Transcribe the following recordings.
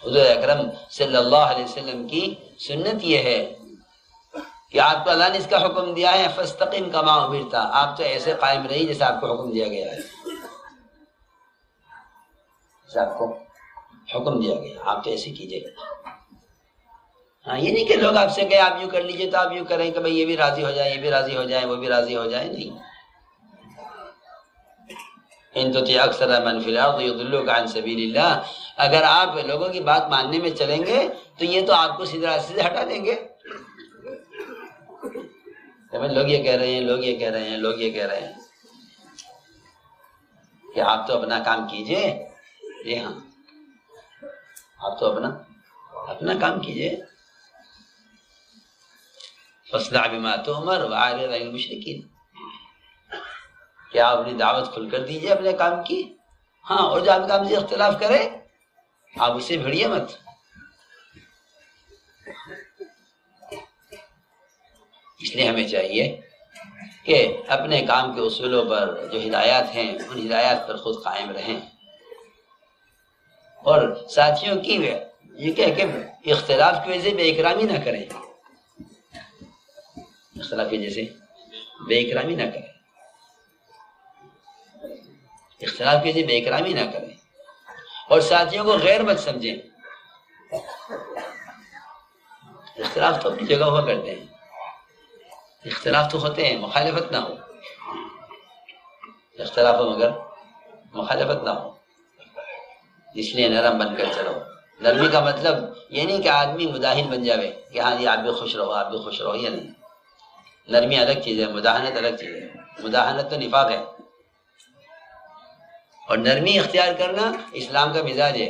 حضور اکرم صلی اللہ علیہ وسلم کی سنت یہ ہے کہ آپ کو اللہ نے اس کا حکم دیا ہے فاستقم کما امرت، آپ تو ایسے قائم رہی جیسے آپ کو حکم دیا گیا ہے، جیسے آپ کو حکم دیا گیا آپ تو ایسے کیجئے۔ ہاں یہ نہیں کہ لوگ آپ سے کہیں آپ یوں کر لیجئے تو آپ یوں کریں کہ بھئی یہ بھی راضی ہو جائے، یہ بھی راضی ہو جائے، وہ بھی راضی ہو جائے، نہیں۔ ان تطیع اکثر من فی الارض یضلوک عن سبیل اللہ، اگر آپ لوگوں کی بات ماننے میں چلیں گے تو یہ تو آپ کو سیدھے راستے سے ہٹا دیں گے۔ لوگ یہ کہہ رہے ہیں، لوگ یہ کہہ رہے ہیں، لوگ یہ کہہ رہے ہیں کہ آپ تو اپنا کام کیجئے۔ جی ہاں، آپ تو اپنا کام کیجئے۔ فاصدع بما تؤمر واعرض عن المشرکین، کہ آپ اپنی دعوت کھل کر دیجئے اپنے کام کی، ہاں، اور جو آپ کام سے اختلاف کرے آپ اسے بھیڑیے مت۔ اس لیے ہمیں چاہیے کہ اپنے کام کے اصولوں پر جو ہدایات ہیں ان ہدایات پر خود قائم رہیں، اور ساتھیوں کی یہ کہ اختلاف کی وجہ سے بے اکرامی نہ کریں، اختلاف کی وجہ سے بے اکرامی نہ کریں، اختلاف کی وجہ سے بے اکرامی نہ کریں، اور ساتھیوں کو غیر مت سمجھیں۔ اختلاف تو اپنی جگہ ہوا کرتے ہیں، اختلاف تو ہوتے ہیں، مخالفت نہ ہو، اختلاف ہو مگر مخالفت نہ ہو۔ اس لیے نرم بن کر چلو۔ نرمی کا مطلب یہ نہیں کہ آدمی مداحن بن جاوے کہ ہاں جی آپ بھی خوش رہو، آپ بھی خوش رہو، یہ نہیں۔ نرمی الگ چیز ہے، مداحنت الگ چیز ہے۔ مداحنت تو نفاق ہے، اور نرمی اختیار کرنا اسلام کا مزاج ہے۔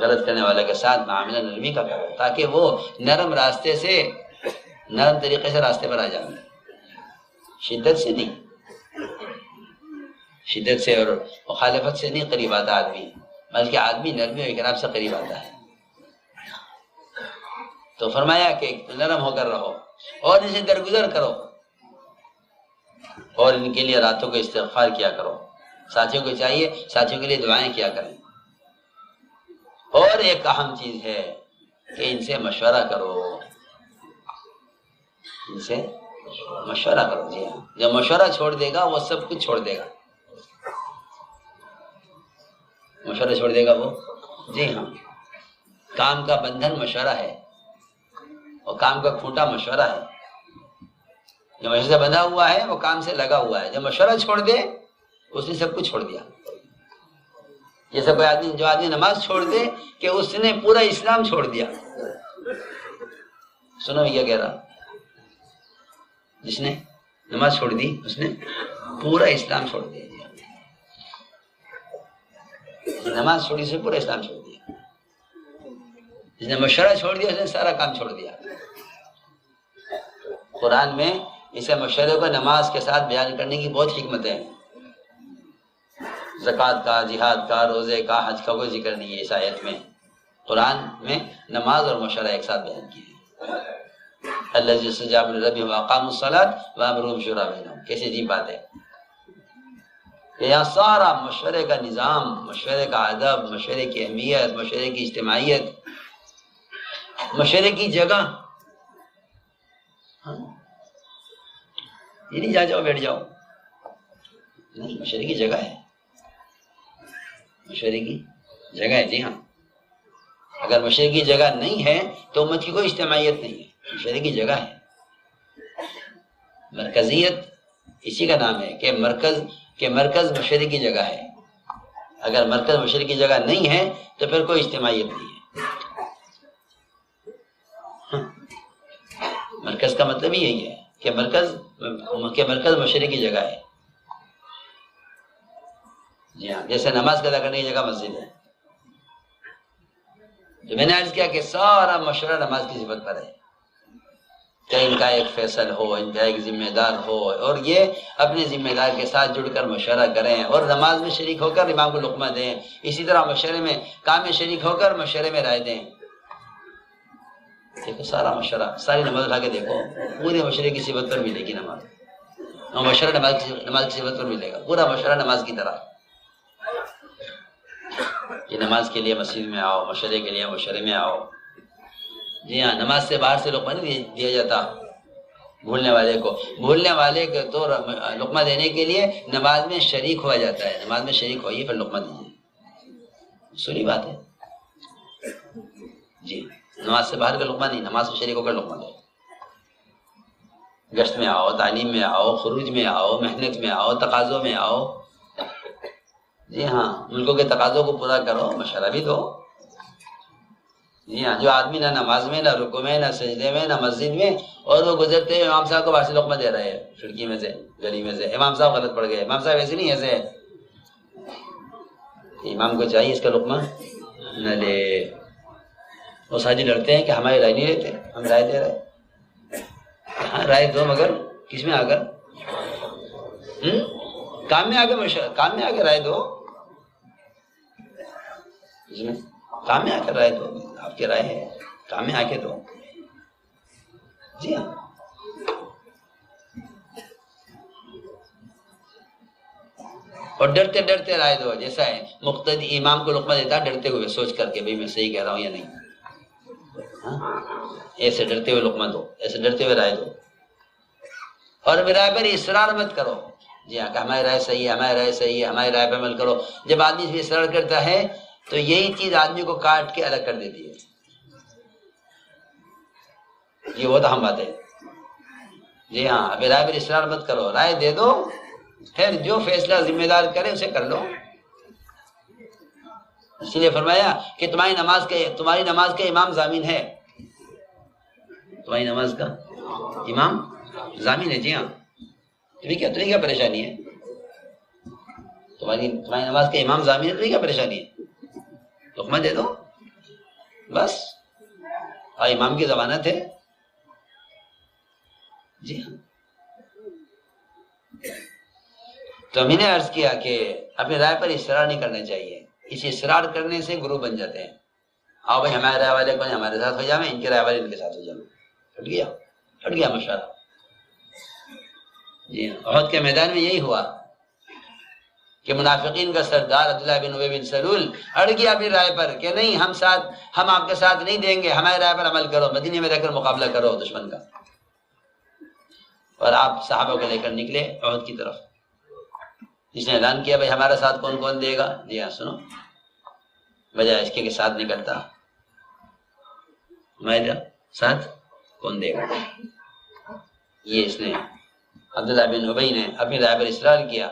غلط کرنے والے کے ساتھ معاملہ نرمی کا کرو تاکہ وہ نرم راستے سے، نرم طریقے سے راستے پر آ جائیں، شدت سے نہیں، شدت سے اور مخالفت سے نہیں قریب آتا آدمی، بلکہ آدمی نرمی و اکرام سے قریب آتا ہے۔ تو فرمایا کہ نرم ہو کر رہو اور اسے درگزر کرو، اور ان کے لیے راتوں کو استغفار کیا کرو۔ ساتھیوں کو چاہیے ساتھیوں کے لیے دعائیں کیا کریں، اور ایک اہم چیز ہے کہ ان سے مشورہ کرو، ان سے مشورہ کرو۔ جی ہاں، جو مشورہ چھوڑ دے گا وہ سب کچھ چھوڑ دے گا، مشورہ چھوڑ دے گا وہ، جی ہاں، کام کا بندھن مشورہ ہے، اور کام کا کھوٹا مشورہ ہے۔ جو مشورے سے بندھا ہوا ہے وہ کام سے لگا ہوا ہے، جو مشورہ چھوڑ دے اس نے سب کچھ چھوڑ دیا۔ جیسے کوئی آدمی، جو آدمی نماز چھوڑ دے کہ اس نے پورا اسلام چھوڑ دیا۔ سنو یہ کہہ رہا، جس نے نماز چھوڑ دی اس نے پورا اسلام چھوڑ دیا، نماز چھوڑی سے پورا اسلام چھوڑ دیا۔ جس نے مشورہ چھوڑ دیا اس نے سارا کام چھوڑ دیا۔ قرآن میں اسے مشورے کو نماز کے ساتھ بیان کرنے کی بہت حکمت ہے۔ زکوٰۃ کا، جہاد کا، روزے کا، حج کا کوئی ذکر نہیں ہے اس آیت میں۔ قرآن میں نماز اور مشورہ ایک ساتھ بیان کیا ہے۔ الذین استجابوا لربہم واقاموا الصلاۃ وامروا بالشورى بینہم، کیسی عجیب بات ہے کہ یہاں سارا مشورے کا نظام، مشورے کا ادب، مشورے کی اہمیت، مشورے کی اجتماعیت، مشورے کی جگہ، یہ نہیں جا جاؤ بیٹھ جاؤ، نہیں، مشورے کی جگہ ہے، مشورے کی جگہ ہے۔ جی ہاں، اگر مشورے کی جگہ نہیں ہے تو امت کی کوئی اجتماعیت نہیں ہے، مشورے کی جگہ ہے۔ مرکزیت اسی کا نام ہے کہ مرکز مشورے کی جگہ ہے۔ اگر مرکز مشورے کی جگہ نہیں ہے تو پھر کوئی اجتماعیت نہیں ہے۔ مرکز کا مطلب یہی ہے کہ مرکز مشورے کی جگہ ہے۔ جی ہاں، جیسے نماز ادا کرنے کی جگہ مسجد ہے، تو میں نے عرض کیا کہ سارا مشورہ نماز کی صفت پر ہے کہ ان کا ایک فیصل ہو، ان کا ایک ذمہ دار ہو، اور یہ اپنے ذمہ دار کے ساتھ جڑ کر مشورہ کریں اور نماز میں شریک ہو کر امام کو لقمہ دیں، اسی طرح مشورے میں کام میں شریک ہو کر مشورے میں رائے دیں۔ دیکھو سارا مشورہ، ساری نماز اٹھا کے دیکھو، پورے مشورے کی صفت پر ملے گی نماز، اور مشورہ نماز کی صفت پر ملے گا، پورا مشورہ نماز کی طرح۔ کہ نماز کے لیے مسجد میں آؤ، مشورے کے لیے مشورے میں آؤ۔ جی ہاں، نماز سے باہر سے لقمہ نہیں دیا جاتا بھولنے والے کو۔ بھولنے والے کو تو لقمہ دینے کے لیے نماز میں شریک ہوا جاتا ہے، نماز میں شریک ہوئیے پھر لقمہ دیجیے، سنی بات ہے جی۔ نماز سے باہر کا لقمہ نہیں، نماز میں شریک ہو کر لقمہ دو۔ گشت میں آؤ، تعلیم میں آؤ، خروج میں آؤ، محنت میں آؤ، تقاضوں میں آؤ، جی ہاں، ملکوں کے تقاضوں کو پورا کرو، مشورہ بھی دو۔ جی ہاں، جو آدمی نہ نماز میں، نہ رکوع میں، نہ سجدے میں، نہ مسجد میں، اور وہ گزرتے ہوئے امام صاحب کو باہر سے لقمہ دے رہے ہیں کھڑکی میں سے، گلی میں سے، امام صاحب غلط پڑ گئے، امام صاحب ایسے نہیں ایسے ہے، امام کو چاہیے اس کا لقمہ نہ لے۔ وہ ساتھی لڑتے ہیں کہ ہماری رائے نہیں لیتے، ہم رائے دے رہے، ہاں رائے دو، مگر کس میں آ کر؟ کام میں آ کے کام میں آ کے رائے دو، اس میں کام میں آ کر رائے دو، آپ کی رائے ہے، کام میں آ کے دو۔ جی ہاں، اور ڈرتے ڈرتے رائے دو، جیسا ہے مقتدی امام کو لقمہ دیتا ڈرتے ہوئے، سوچ کر کے بھئی میں صحیح کہہ رہا ہوں یا نہیں، ایسے ڈرتے ہوئے لقمہ دو، ایسے ڈرتے ہوئے رائے دو، اور رائے پر اصرار مت کرو۔ جی ہاں، کہ ہماری رائے صحیح ہے، ہماری رائے صحیح ہے، ہماری رائے پر عمل کرو۔ جب آدمی اس پہ اصرار کرتا ہے تو یہی چیز آدمی کو کاٹ کے الگ کر دیتی ہے، یہ بہت اہم بات ہے۔ جی ہاں، ابھی رائے پر اصرار مت کرو، رائے دے دو، پھر جو فیصلہ ذمہ دار کرے اسے کر لو۔ اسی لیے فرمایا کہ تمہاری نماز کا امام ضامن ہے، تمہاری نماز کا امام ضامن ہے۔ جی ہاں، تمہیں کیا پریشانی ہے؟ تمہاری نماز کا امام ضامن ہے، تمہیں کیا پریشانی ہے؟ لقمہ دے دو بس، اور امام کی ضمانت ہے۔ جی ہاں، تو میں نے عرض کیا کہ اپنی رائے پر اصرار نہیں کرنا چاہیے، اس اصرار کرنے سے گروہ بن جاتے ہیں۔ آؤ بھائی ہمارے رائے والے کون ہمارے ساتھ ہو جائیں، ان کے رائے والے ان کے ساتھ ہو جائیں، ہٹ گیا مشورہ۔ جی ہاں، احد کے میدان میں یہی ہوا کہ منافقین کا سردار عبداللہ بن ابی بن سلول اڑ گیا اپنی رائے پر کہ نہیں، ہم آپ کے ساتھ نہیں دیں گے، ہماری رائے پر عمل کرو، مدینے میں رہ کر مقابلہ کرو دشمن کا۔ اور آپ صحابہ کو لے کر نکلے احد کی طرف، جس نے اعلان کیا بھائی ہمارا ساتھ کون کون دے گا؟ جی ہاں سنو، بجائے اس کے ساتھ نہیں کرتا، ہمارے ساتھ کون دے گا؟ یہ اس نے عبداللہ بن ابی نے اپنی رائے پر اصرار کیا،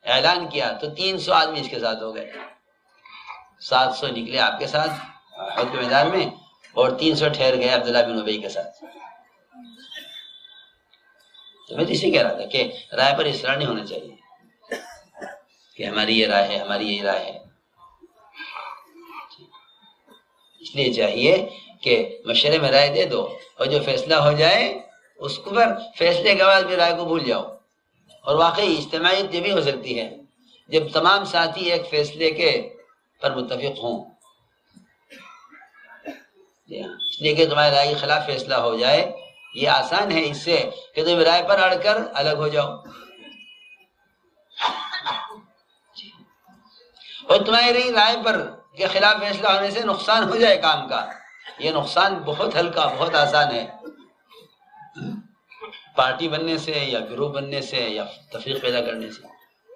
اعلان کیا، تو 300 آدمی اس کے ساتھ ہو گئے، 700 نکلے آپ کے ساتھ احد کے میدان میں، اور 300 ٹھہر گئے عبداللہ بن ابی کے ساتھ۔ تو میں تو اسی کہہ رہا تھا کہ رائے پر اصرار نہیں ہونا چاہیے کہ ہماری یہ رائے ہے، ہماری یہی رائے ہے۔ اس لیے چاہیے کہ مشورے میں رائے دے دو، اور جو فیصلہ ہو جائے اس کو پر فیصلے کے بعد بھی رائے کو بھول جاؤ۔ اور واقعی اجتماعیت یہ بھی ہو سکتی ہے جب تمام ساتھی ایک فیصلے کے پر متفق ہوں، اس لیے کہ تمہاری رائے کے خلاف فیصلہ ہو جائے یہ آسان ہے اس سے کہ تم رائے پر اڑ کر الگ ہو جاؤ، اور تمہاری رائے پر کے خلاف فیصلہ ہونے سے نقصان ہو جائے کام کا، یہ نقصان بہت ہلکا، بہت آسان ہے، پارٹی بننے سے یا گروہ بننے سے یا تفریق پیدا کرنے سے۔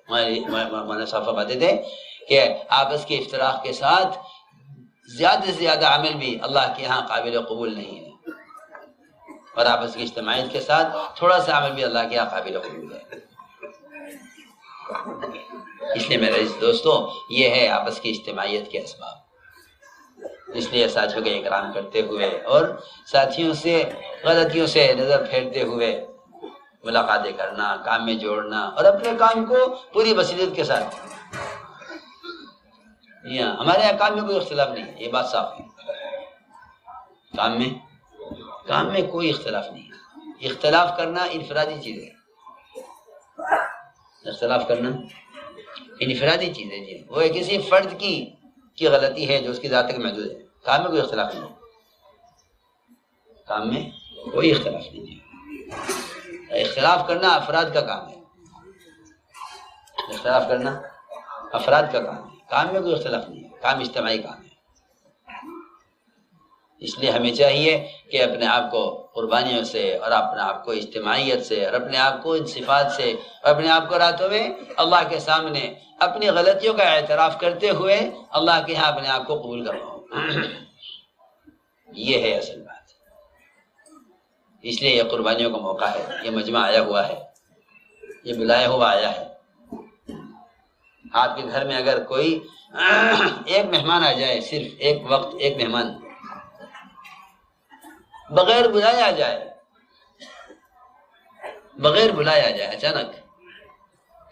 مولانا صاحب فرماتے تھے کہ آپس کے افتراق کے ساتھ زیادہ سے زیادہ عمل بھی اللہ کے ہاں قابل قبول نہیں ہے، اور آپس کی اجتماعیت کے ساتھ تھوڑا سا عمل بھی اللہ کے یہاں قابل قبول ہے۔ اس لیے میرے دوستو یہ ہے آپس کی اجتماعیت کے اسباب۔ اس لیے ساتھیوں کا اکرام کرتے ہوئے اور ساتھیوں سے غلطیوں سے نظر پھیرتے ہوئے ملاقاتیں کرنا، کام میں جوڑنا، اور اپنے کام کو پوری بصیرت کے ساتھ۔ جی ہاں، ہمارے یہاں کام میں کوئی اختلاف نہیں ہے، یہ بات صاف ہے، کام میں کوئی اختلاف نہیں ہے۔ اختلاف کرنا انفرادی چیز ہے، اختلاف کرنا انفرادی چیز ہے، جی وہ کسی فرد کی غلطی ہے جو اس کی ذات تک محدود ہے۔ کام میں کوئی اختلاف نہیں ہے، کام میں کوئی اختلاف نہیں ہے۔ اختلاف کرنا افراد کا کام ہے، اختلاف کرنا افراد کا کام ہے، کام میں کوئی اختلاف نہیں ہے، کام اجتماعی کام ہے۔ اس لیے ہمیں چاہیے کہ اپنے آپ کو قربانیوں سے اور اپنے آپ کو اجتماعیت سے اور اپنے آپ کو ان صفات سے اور اپنے آپ کو راتوں میں اللہ کے سامنے اپنی غلطیوں کا اعتراف کرتے ہوئے اللہ کے ہاں اپنے آپ کو قبول کرواؤ۔ یہ ہے اصل بات۔ اس لیے یہ قربانیوں کا موقع ہے، یہ مجمع آیا ہوا ہے، یہ بلایا ہوا آیا ہے۔ آپ کے گھر میں اگر کوئی ایک مہمان آ جائے، صرف ایک وقت ایک مہمان بغیر بلائے آ جائے، بغیر بلائے آ جائے اچانک،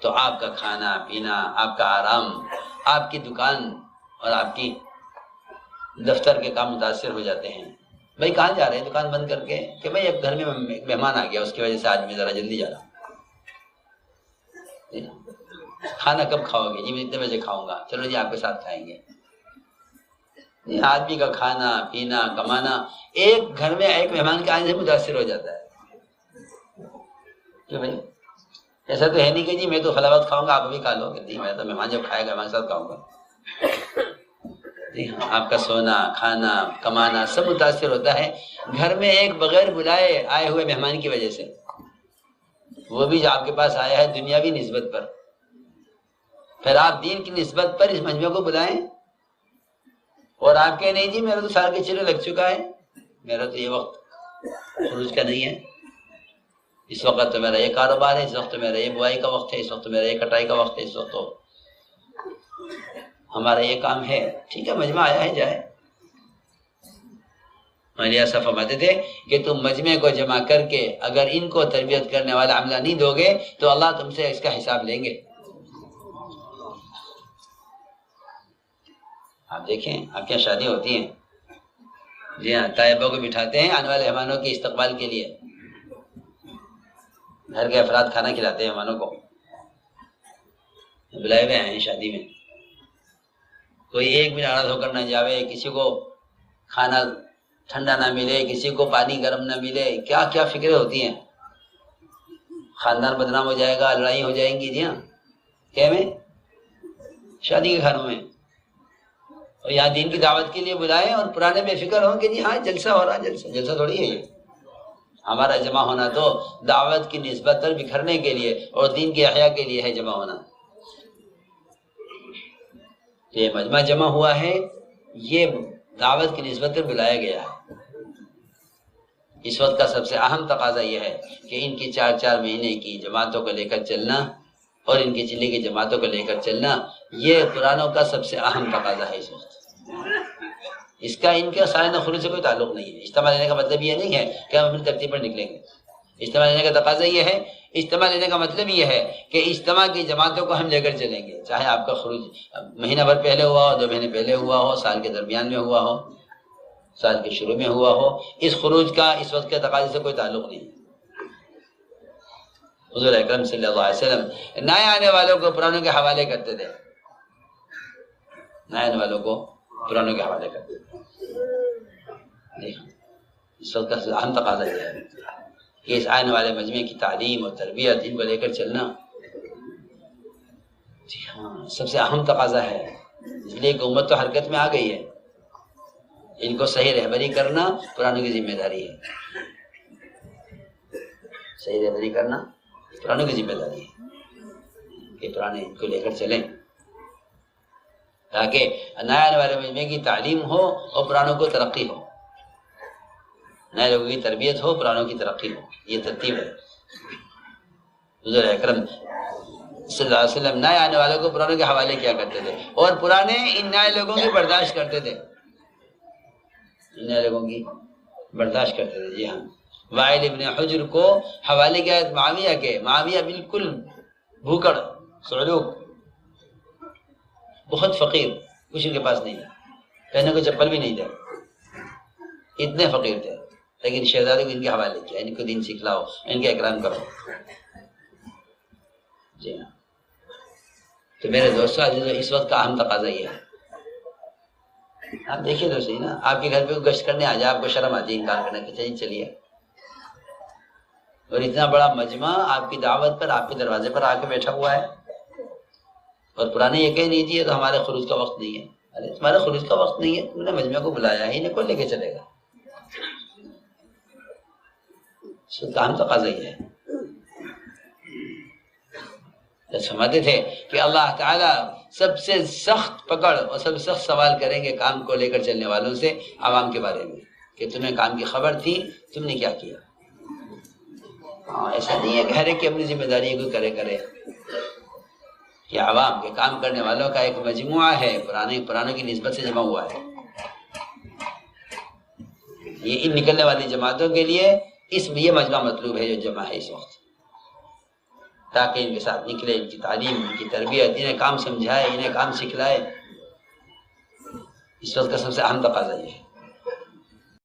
تو آپ کا کھانا پینا، آپ کا آرام، آپ کی دکان اور آپ کی دفتر کے کام متاثر ہو جاتے ہیں۔ بھائی کہاں جا رہے ہیں؟ دکان بند کر کے کہ بھائی ایک گھر میں مہمان آ گیا، اس کی وجہ سے آج میں ذرا جلدی جا رہا ہوں۔ کھانا کب کھاؤ گے؟ جی میں اتنے بجے کھاؤں گا، چلو جی آپ کے ساتھ کھائیں گے۔ آدمی کا کھانا پینا کمانا ایک گھر میں ایک مہمان کے آنے سے متاثر ہو جاتا ہے۔ کیوں بھائی؟ ایسا تو ہے نہیں کہ جی میں تو فلاں وقت کھاؤں گا آپ بھی کھا لو، کہ میں تو مہمان جب کھائے گا ہمارے ساتھ کھاؤں گا۔ جی ہاں، آپ کا سونا کھانا کمانا سب متاثر ہوتا ہے گھر میں ایک بغیر بلائے آئے ہوئے مہمان کی وجہ سے، وہ بھی جو آپ کے پاس آیا ہے دنیاوی نسبت پر۔ پھر آپ دین کی نسبت پر اس مجمع کو بلائیں اور آپ کہیں نہیں جی میرا تو سال کے چلے لگ چکا ہے، میرا تو یہ وقت خروج کا نہیں ہے، اس وقت تو میرا یہ کاروبار ہے، اس وقت تو میرا یہ بوائی کا وقت ہے، اس وقت تو میرا یہ کٹائی کا وقت ہے، اس وقت تو ہمارا یہ کام ہے۔ ٹھیک ہے، مجمع آیا ہے جائے۔ مولوی صاحب فرماتے تھے کہ تم مجمع کو جمع کر کے اگر ان کو تربیت کرنے والا عملہ نہیں دو گے تو اللہ تم سے اس کا حساب لیں گے۔ آپ دیکھیں آپ کے یہاں شادی ہوتی ہیں، جی ہاں، طیبہ کو بٹھاتے ہیں آنے والے مہمانوں کے استقبال کے لیے، گھر کے افراد کھانا کھلاتے ہیں مہمانوں کو، بلائے ہوئے ہیں شادی میں، کوئی ایک بھی ناراض ہو کر نہ جاوے، کسی کو کھانا ٹھنڈا نہ ملے، کسی کو پانی گرم نہ ملے، کیا کیا فکریں ہوتی ہیں، خاندان بدنام ہو جائے گا، لڑائی ہو جائیں گی۔ جی ہاں، کیا میں شادی کے گھروں میں، اور یہاں دین کی دعوت کے لیے بلائیں اور پرانے بے فکر ہوں کہ جی ہاں جلسہ ہو رہا، جلسہ تھوڑی ہے یہ۔ ہمارا جمع ہونا تو دعوت کی نسبت پر بکھرنے کے لیے اور دین کے احیاء کے لیے ہے جمع ہونا۔ یہ مجمع جمع ہوا ہے، یہ دعوت کی نسبت پر بلایا گیا ہے۔ اس وقت کا سب سے اہم تقاضا یہ ہے کہ ان کی 4 مہینے کی جماعتوں کو لے کر چلنا اور ان کی چلی کی جماعتوں کو لے کر چلنا، یہ قرآنوں کا سب سے اہم تقاضا ہے اس وقت۔ اس کا ان کے سائن خروج سے کوئی تعلق نہیں ہے۔ اجتماع لینے کا مطلب یہ نہیں ہے کہ ہم اپنی ترتیب پر نکلیں گے۔ اجتماع لینے کا تقاضا یہ ہے، اجتماع لینے کا مطلب یہ ہے کہ اجتماع کی جماعتوں کو ہم لے کر چلیں گے، چاہے آپ کا خروج مہینہ بھر پہلے ہوا ہو، 2 مہینے پہلے ہوا ہو، سال کے درمیان میں ہوا ہو، سال کے شروع میں ہوا ہو، اس خروج کا اس وقت کے تقاضے سے کوئی تعلق نہیں۔ حضور اکرم صلی اللہ علیہ وسلم نئے آنے والوں کو پرانوں کے حوالے کرتے تھے، نئے آنے والوں کو پرانوں کے حوالے کرتے تھے۔ اس وقت کا اہم تقاضا یہ ہے کہ اس آنے والے مجمع کی تعلیم اور تربیت ان کو لے کر چلنا، جی ہاں، سب سے اہم تقاضا ہے۔ اس لیے کہ امت تو حرکت میں آ گئی ہے، ان کو صحیح رہبری کرنا پرانوں کی ذمہ داری ہے، صحیح رہبری کرنا پرانوں کی ذمہ داری ہے کہ پرانے ان کو لے کر چلیں تاکہ نئے آنے والے مجمع کی تعلیم ہو اور پرانوں کو ترقی ہو، نئے لوگوں کی تربیت ہو، پرانوں کی ترقی ہو۔ یہ ترتیب ہے۔ حضور اکرم صلی اللہ علیہ وسلم نئے آنے والوں کو پرانوں کے حوالے کیا کرتے تھے اور پرانے ان نئے لوگوں کی برداشت کرتے تھے، ان نئے لوگوں کی برداشت کرتے تھے۔ جی ہاں، وائل ابن حجر کو حوالے کیا ہے معاویہ کے، معاویہ بالکل بھوکڑ صعلوک، بہت فقیر، کچھ ان کے پاس نہیں تھا، پہننے کو چپل بھی نہیں تھے، اتنے فقیر تھے، لیکن شہزادے کو ان کے حوالے کیا، ان کو دین سکھلاؤ، ان کے اکرام کرو۔ جی ہاں، تو میرے دوستوں عزیزو، اس وقت کا اہم تقاضا یہ ہے۔ آپ دیکھیے تو صحیح نا، آپ کے گھر پہ گشت کرنے آ جائے، آپ کو شرم آتی ہے انکار کرنے کی، چلیے، اور اتنا بڑا مجمع آپ کی دعوت پر، آپ کے دروازے پر آ کے بیٹھا ہوا ہے، اور پرانے یہ کہہ دیجیے تو ہمارے خروج کا وقت نہیں ہے. ارے تمہارے خروج کا وقت نہیں ہے، تم نے مجمع کو بلایا ہی نہیں، کون لے کے چلے گا؟ کام تو قضا ہی ہے. سمجھتے تھے کہ اللہ تعالیٰ سب سے سخت پکڑ اور سب سے سخت سوال کریں گے کام کو لے کر چلنے والوں سے، عوام کے بارے میں، کہ تمہیں کام کی خبر تھی، تم نے کیا کیا. ایسا نہیں ہے کہ ہر ایک کی اپنی ذمہ داری کو کرے. یہ عوام کے کام کرنے والوں کا ایک مجموعہ ہے، پرانوں کی نسبت سے جمع ہوا ہے. یہ ان نکلنے والی جماعتوں کے لیے یہ مجمع مطلوب ہے جو جمع ہے اس وقت، تاکہ ان کے ساتھ نکلے، ان کی تعلیم، ان کی تربیت، انہیں کام سمجھائے، انہیں کام سکھلائے. اس وقت کا سب سے اہم تقاضا یہ ہے.